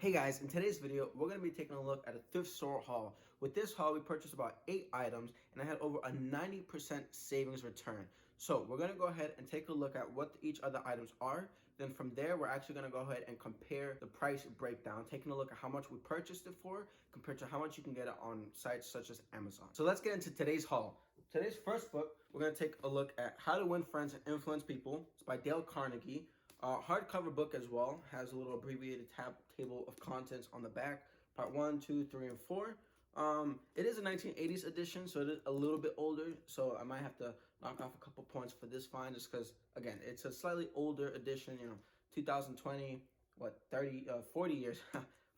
Hey guys, in today's video, we're going to be taking a look at a thrift store haul. With this haul, we purchased about 8 items and I had over a 90% savings return. So we're going to go ahead and take a look at what each of the items are. Then from there, we're actually going to go ahead and compare the price breakdown, taking a look at how much we purchased it for compared to how much you can get it on sites such as Amazon. So let's get into today's haul. Today's first book, we're going to take a look at How to Win Friends and Influence People. It's by Dale Carnegie. Hardcover book as well, has a little abbreviated table of contents on the back, part 1, 2, 3, and 4. It is a 1980s edition, so it is a little bit older, so I might have to knock off a couple points for this find, just because, again, it's a slightly older edition, 2020, 40 years,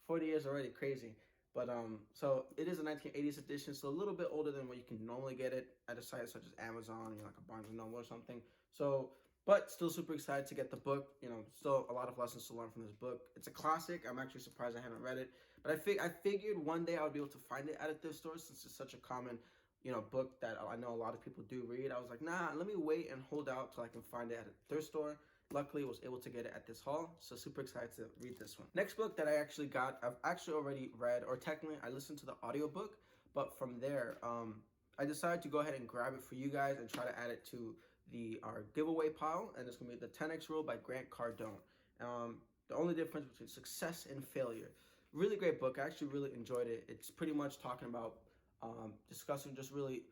40 years already, crazy. But, so it is a 1980s edition, so a little bit older than what you can normally get it at a site such as Amazon, like a Barnes & Noble or something. So, but still super excited to get the book. Still a lot of lessons to learn from this book. It's a classic. I'm actually surprised I haven't read it. But I figured one day I would be able to find it at a thrift store since it's such a common, book that I know a lot of people do read. I was like, nah, let me wait and hold out till I can find it at a thrift store. Luckily, I was able to get it at this haul, so super excited to read this one. Next book that I actually got, I've actually already read, or technically I listened to the audiobook, but from there, I decided to go ahead and grab it for you guys and try to add it to our giveaway pile, and it's gonna be the 10x Rule by Cardone. The only difference between success and failure. Really great book. I actually really enjoyed it. It's pretty much talking about discussing just really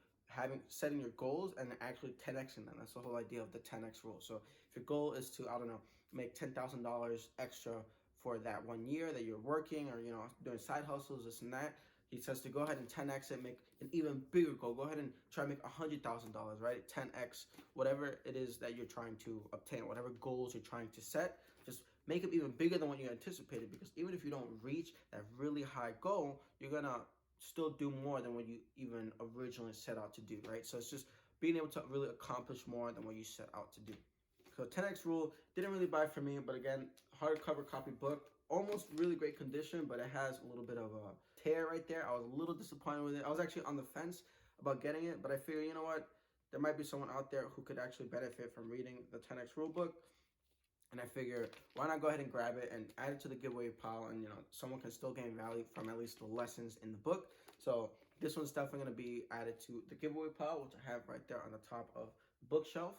setting your goals and actually 10xing them. That's the whole idea of the 10x rule. So if your goal is to, I don't know, make $10,000 extra for that 1 year that you're working, or doing side hustles, this and that, he says to go ahead and 10x it, make an even bigger goal. Go ahead and try to make $100,000, right? 10x, whatever it is that you're trying to obtain, whatever goals you're trying to set, just make it even bigger than what you anticipated. Because even if you don't reach that really high goal, you're gonna still do more than what you even originally set out to do, right? So it's just being able to really accomplish more than what you set out to do. So 10x Rule didn't really buy for me, but again, hardcover copy book, almost really great condition, but it has a little bit of a tear right there. I was a little disappointed with it. I was actually on the fence about getting it, but I figured, you know what? There might be someone out there who could actually benefit from reading the 10x Rule book. And I figure, why not go ahead and grab it and add it to the giveaway pile, and someone can still gain value from at least the lessons in the book. So this one's definitely going to be added to the giveaway pile, which I have right there on the top of the bookshelf.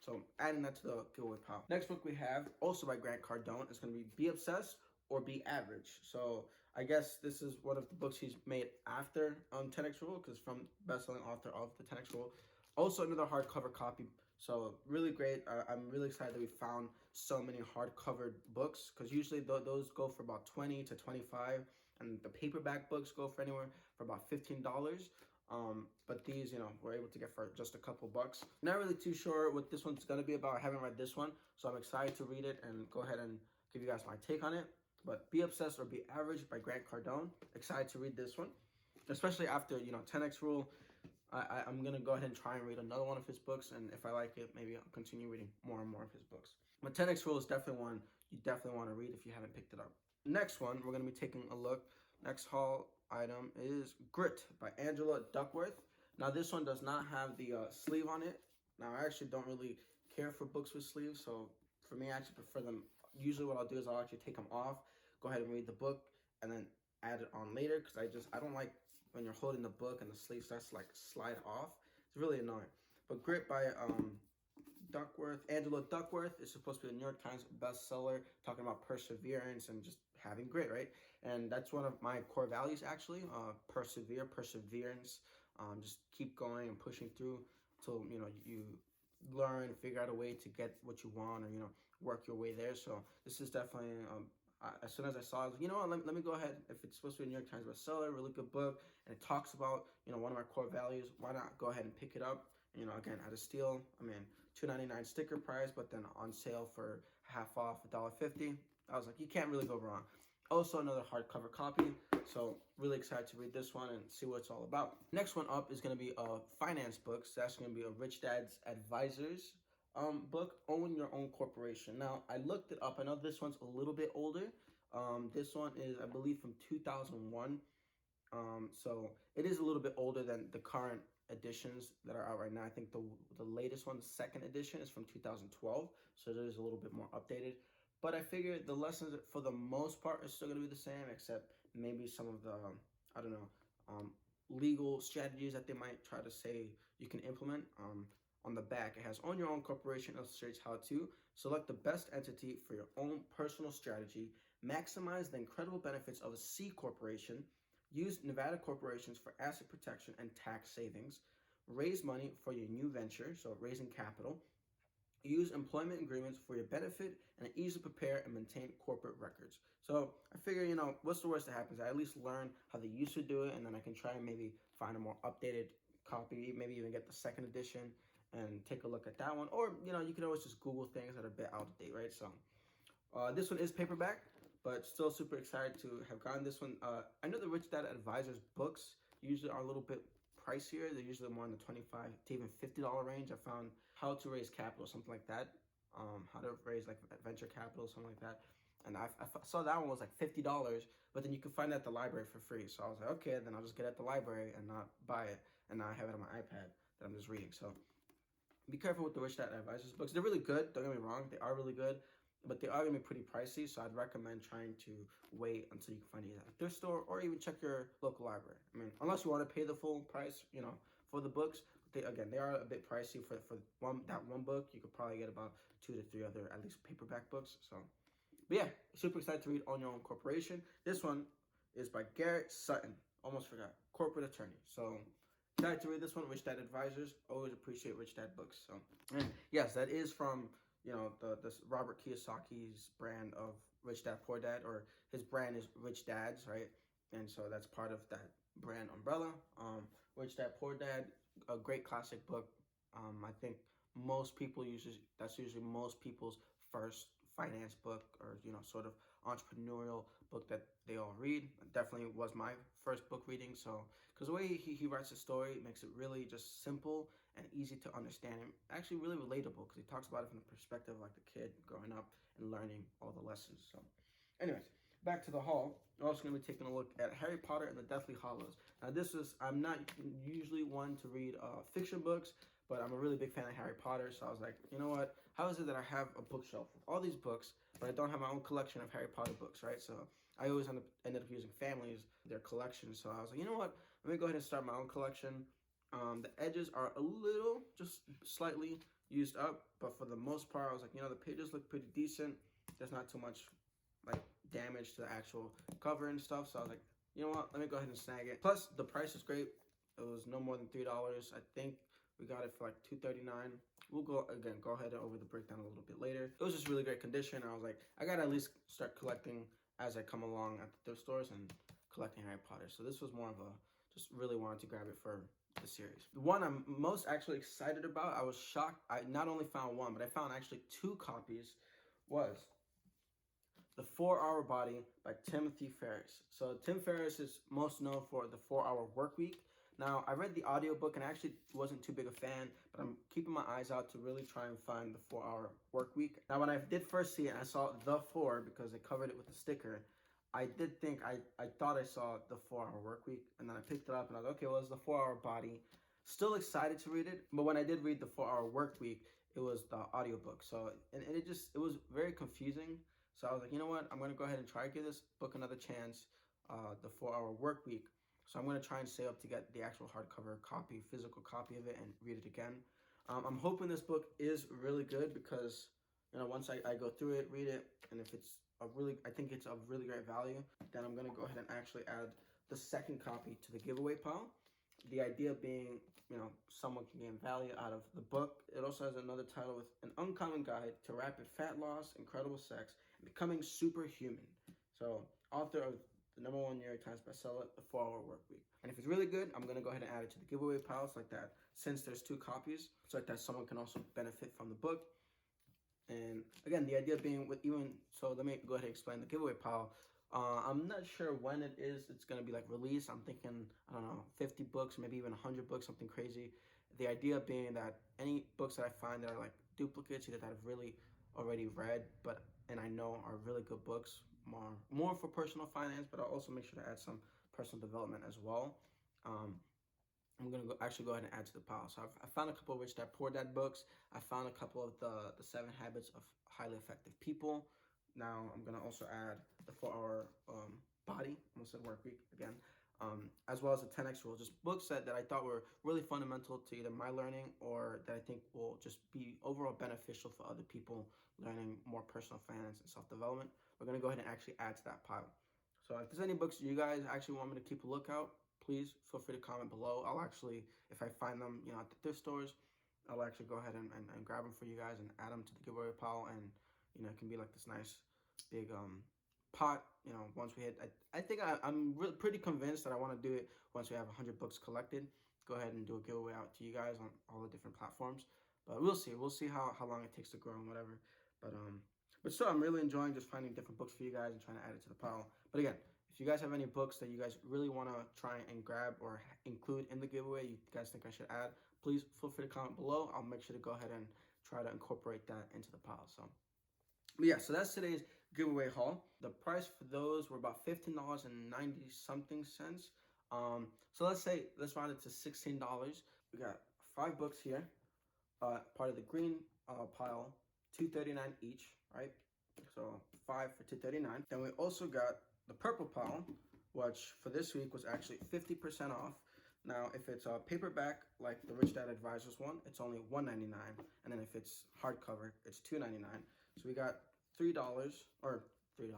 So adding that to the giveaway pile. Next book we have, also by Cardone, is going to be Obsessed or Be Average. So I guess this is one of the books he's made after 10x Rule, because from best-selling author of the 10x Rule. Also another hardcover copy. So really great. I'm really excited that we found so many hardcover books, because usually those go for about 20 to 25, and the paperback books go for anywhere for about $15. But these, we're able to get for just a couple bucks. Not really too sure what this one's going to be about. I haven't read this one, so I'm excited to read it and go ahead and give you guys my take on it. But Be Obsessed or Be Average by Cardone. Excited to read this one, especially after 10x Rule. I'm going to go ahead and try and read another one of his books, and if I like it, maybe I'll continue reading more and more of his books. But 10x Rule is definitely one you definitely want to read if you haven't picked it up. Next one, we're going to be taking a look. Next haul item is Grit by Angela Duckworth. Now, this one does not have the sleeve on it. Now, I actually don't really care for books with sleeves, so for me, I actually prefer them. Usually what I'll do is I'll actually take them off, go ahead and read the book, and then add it on later, because I don't like when you're holding the book and the sleeve starts to slide off. It's really annoying. But Grit by Duckworth, Angela Duckworth, is supposed to be a New York Times bestseller, talking about perseverance and just having grit, right? And that's one of my core values, actually. Perseverance. Just keep going and pushing through till you learn, figure out a way to get what you want, or work your way there. So this is definitely as soon as I saw it, I was like, you know what, let me go ahead. If it's supposed to be a New York Times bestseller, really good book, and it talks about one of my core values, why not go ahead and pick it up? Again, at a steal. I mean, $2.99 sticker price, but then on sale for half off, $1.50. I was like, you can't really go wrong. Also another hardcover copy, so really excited to read this one and see what it's all about. Next one up is going to be a finance book. So that's going to be a Rich Dad's Advisors book, Own Your Own Corporation. Now, I looked it up. I know this one's a little bit older. This one is, I believe, from 2001. So it is a little bit older than the current editions that are out right now. I think the latest one, the second edition, is from 2012. So it is a little bit more updated. But I figure the lessons for the most part are still going to be the same, except maybe some of the, I don't know, legal strategies that they might try to say you can implement. On the back, it has own your own corporation, illustrates how to select the best entity for your own personal strategy, maximize the incredible benefits of a C corporation, use Nevada corporations for asset protection and tax savings, raise money for your new venture, so raising capital, use employment agreements for your benefit, and easily prepare and maintain corporate records. So I figure, what's the worst that happens? I at least learn how they used to do it, and then I can try and maybe find a more updated copy, maybe even get the second edition and take a look at that one. Or, you can always just Google things that are a bit out of date, right? So this one is paperback, but still super excited to have gotten this one. I know the Rich Dad Advisors books usually are a little bit pricier. They're usually more in the $25 to even $50 range. I found How to Raise Capital, something like that. How to raise like venture capital, something like that. And I saw that one was like $50, but then you can find it at the library for free. So I was like, okay, then I'll just get it at the library and not buy it. And now I have it on my iPad that I'm just reading. So be careful with the Rich Dad Advisors books. They're really good. Don't get me wrong. They are really good, but they are going to be pretty pricey. So I'd recommend trying to wait until you can find it at a thrift store or even check your local library. I mean, unless you want to pay the full price, for the books. They are a bit pricey for that one book. You could probably get about 2 to 3 other at least paperback books. So, but yeah, super excited to read Own Your Own Corporation. This one is by Garrett Sutton. Almost forgot. Corporate attorney. So excited to read this one. Rich Dad Advisors. Always appreciate Rich Dad books. So, and yes, that is from the Robert Kiyosaki's brand of Rich Dad Poor Dad, or his brand is Rich Dads, right? And so that's part of that brand umbrella. Rich Dad Poor Dad, a great classic book. I think that's usually most people's first finance book, or sort of entrepreneurial book that they all read. It definitely was my first book reading. So because the way he writes the story makes it really just simple and easy to understand, and actually really relatable, because he talks about it from the perspective of like the kid growing up and learning all the lessons. So anyways, back to the haul. We're also going to be taking a look at Harry Potter and the Deathly Hallows. Now I'm not usually one to read fiction books, but I'm a really big fan of Harry Potter, so I was like, you know what? How is it that I have a bookshelf with all these books, but I don't have my own collection of Harry Potter books, right? So I always ended up using families, their collections. So I was like, you know what? Let me go ahead and start my own collection. The edges are a little, just slightly used up, but for the most part, I was like, the pages look pretty decent. There's not too much like damage to the actual cover and stuff. So I was like, you know what? Let me go ahead and snag it. Plus, the price is great. It was no more than $3. I think we got it for like $2.39. We'll go ahead and over the breakdown a little bit later. It was just really great condition. I was like, I gotta at least start collecting as I come along at the thrift stores and collecting Harry Potter. So this was more of a, just really wanted to grab it for the series. The one I'm most actually excited about, I was shocked. I not only found one, but I found actually 2 copies, was The 4-Hour Body by Timothy Ferris. So Tim Ferris is most known for The 4-Hour Workweek. Now, I read the audiobook and I actually wasn't too big a fan, but I'm keeping my eyes out to really try and find The 4-Hour Workweek. Now, when I did first see it, I saw The 4 because they covered it with a sticker. I did think, I thought I saw The 4-Hour Workweek, and then I picked it up and I was like, okay, well, it's The 4-Hour Body. Still excited to read it, but when I did read The 4-Hour Workweek, it was the audiobook. So, and it was very confusing. So I was like, you know what? I'm going to go ahead and try to give this book another chance, The 4-Hour Workweek. So I'm going to try and save up to get the actual hardcover copy, physical copy of it, and read it again. I'm hoping this book is really good because, once I go through it, read it, and if it's I think it's of really great value, then I'm going to go ahead and actually add the second copy to the giveaway pile. The idea being, someone can gain value out of the book. It also has another title with An Uncommon Guide to Rapid Fat Loss, Incredible Sex, and Becoming Superhuman. So, author of the #1 New York Times bestseller, The 4-Hour Workweek. And if it's really good, I'm going to go ahead and add it to the giveaway pile, so like that, since there's 2 copies, so like that someone can also benefit from the book. And again, the idea being so let me go ahead and explain the giveaway pile. I'm not sure when it's going to be like released. I'm thinking, I don't know, 50 books, maybe even 100 books, something crazy. The idea being that any books that I find that are like duplicates, either that I've really already read, and I know are really good books, more for personal finance, but I'll also make sure to add some personal development as well. I'm going to actually go ahead and add to the pile. So I found a couple of Rich Dad Poor Dad books. I found a couple of the 7 Habits of Highly Effective People. Now I'm gonna also add the 4-hour body, almost said work week again, as well as the 10x rule, just books that I thought were really fundamental to either my learning or that I think will just be overall beneficial for other people learning more personal finance and self-development. We're gonna go ahead and actually add to that pile. So if there's any books you guys actually want me to keep a lookout, please feel free to comment below. I'll actually, if I find them, at the thrift stores, I'll actually go ahead and grab them for you guys and add them to the giveaway pile, and it can be like this nice big pot. Once we hit, I think I'm really pretty convinced that I want to do it once we have 100 books collected. Go ahead and do a giveaway out to you guys on all the different platforms. But we'll see how long it takes to grow and whatever. But still, I'm really enjoying just finding different books for you guys and trying to add it to the pile. But again, if you guys have any books that you guys really want to try and grab or include in the giveaway, you guys think I should add, please feel free to comment below. I'll make sure to go ahead and try to incorporate that into the pile. But yeah, so that's today's giveaway haul. The price for those were about $15.90 something cents. So let's round it to $16. We got 5 books here, part of the green pile, $2.39 each, right? So 5 for $2.39. Then we also got the purple pile, which for this week was actually 50% off. Now, if it's a paperback like the Rich Dad Advisors one, it's only $1.99, and then if it's hardcover, it's $2.99. So we got $3 or $3,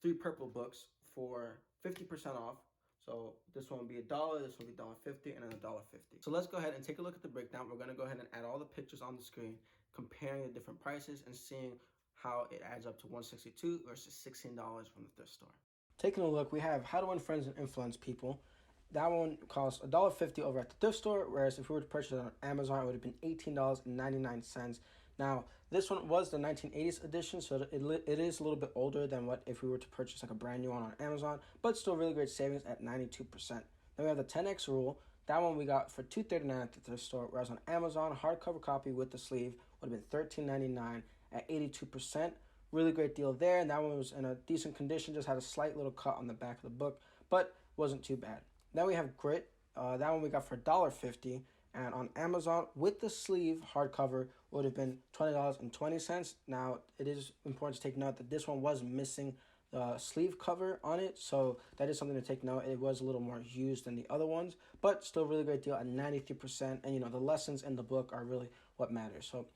3 purple books for 50% off. So this one will be $1, this will be $1.50, and then $1.50. So let's go ahead and take a look at the breakdown. We're gonna go ahead and add all the pictures on the screen, comparing the different prices and seeing how it adds up to $162 versus $16 from the thrift store. Taking a look, we have How to Win Friends and Influence People. That one costs $1.50 over at the thrift store, whereas if we were to purchase it on Amazon, it would have been $18.99. Now, this one was the 1980s edition, so it is a little bit older than what if we were to purchase like a brand new one on Amazon, but still really great savings at 92%. Then we have the 10x rule. That one we got for $2.39 at the thrift store, whereas on Amazon, hardcover copy with the sleeve would have been $13.99 at 82%. Really great deal there, and that one was in a decent condition, just had a slight little cut on the back of the book, but wasn't too bad. Then we have Grit. That one we got for $1.50, and on Amazon with the sleeve hardcover would have been $20.20. Now, it is important to take note that this one was missing the sleeve cover on it, so that is something to take note. It was a little more used than the other ones, but still really great deal at 93%, and the lessons in the book are really what matters. So,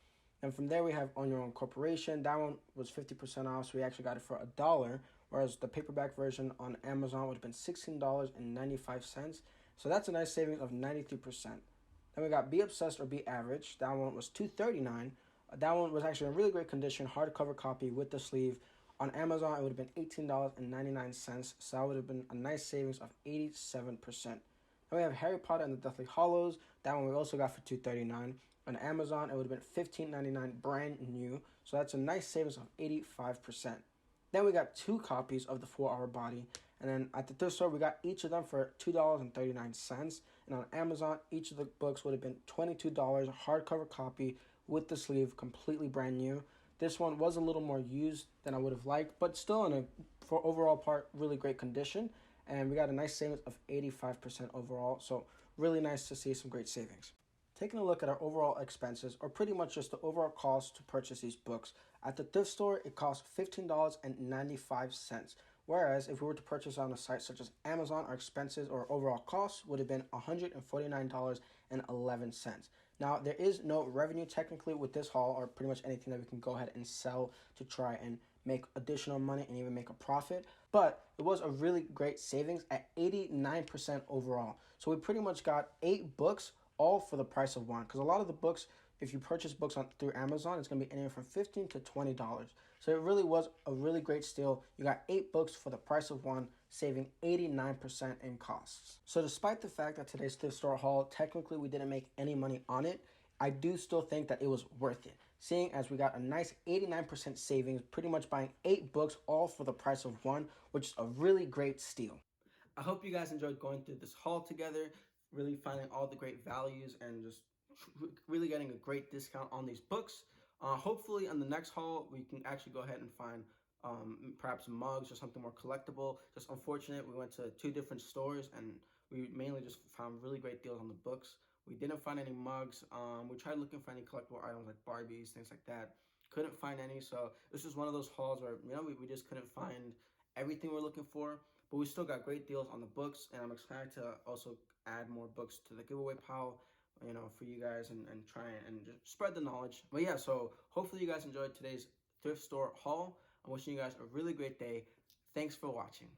and from there we have On Your Own Corporation. That one was 50% off, so we actually got it for $1, whereas the paperback version on Amazon would have been $16.95. So that's a nice savings of 93%. Then we got Be Obsessed or Be Average. That one was $2.39. That one was actually in really great condition, hardcover copy with the sleeve. On Amazon, it would have been $18.99, so that would have been a nice savings of 87%. Then we have Harry Potter and the Deathly Hallows. That one we also got for $2.39. On Amazon, it would have been $15.99 brand new, so that's a nice savings of 85%. Then we got 2 copies of the 4-Hour Body, and then at the thrift store, we got each of them for $2.39, and on Amazon, each of the books would have been $22, hardcover copy with the sleeve, completely brand new. This one was a little more used than I would have liked, but still for overall part, really great condition, and we got a nice savings of 85% overall, so really nice to see some great savings. Taking a look at our overall expenses, or pretty much just the overall cost to purchase these books. At the thrift store, it costs $15.95, whereas if we were to purchase on a site such as Amazon, our expenses or overall costs would have been $149.11. Now, there is no revenue technically with this haul, or pretty much anything that we can go ahead and sell to try and make additional money and even make a profit, but it was a really great savings at 89% overall. So we pretty much got 8 books all for the price of one, because a lot of the books, if you purchase books through Amazon, it's going to be anywhere from $15 to $20. So it really was a really great steal. You got 8 books for the price of one, saving 89% in costs. So despite the fact that today's thrift store haul, technically we didn't make any money on it, I do still think that it was worth it, seeing as we got a nice 89% savings, pretty much buying 8 books all for the price of one, which is a really great steal. I hope you guys enjoyed going through this haul together, really finding all the great values and just really getting a great discount on these books. Hopefully on the next haul, we can actually go ahead and find perhaps mugs or something more collectible. Just unfortunate, we went to 2 different stores and we mainly just found really great deals on the books. We didn't find any mugs. We tried looking for any collectible items like Barbies, things like that. couldn't find any. So this was one of those hauls where, you know, we just couldn't find everything we're looking for, but we still got great deals on the books, and I'm excited to also add more books to the giveaway pile, you know, for you guys, and try and just spread the knowledge. But yeah, so hopefully you guys enjoyed today's thrift store haul. I'm wishing you guys a really great day. Thanks for watching.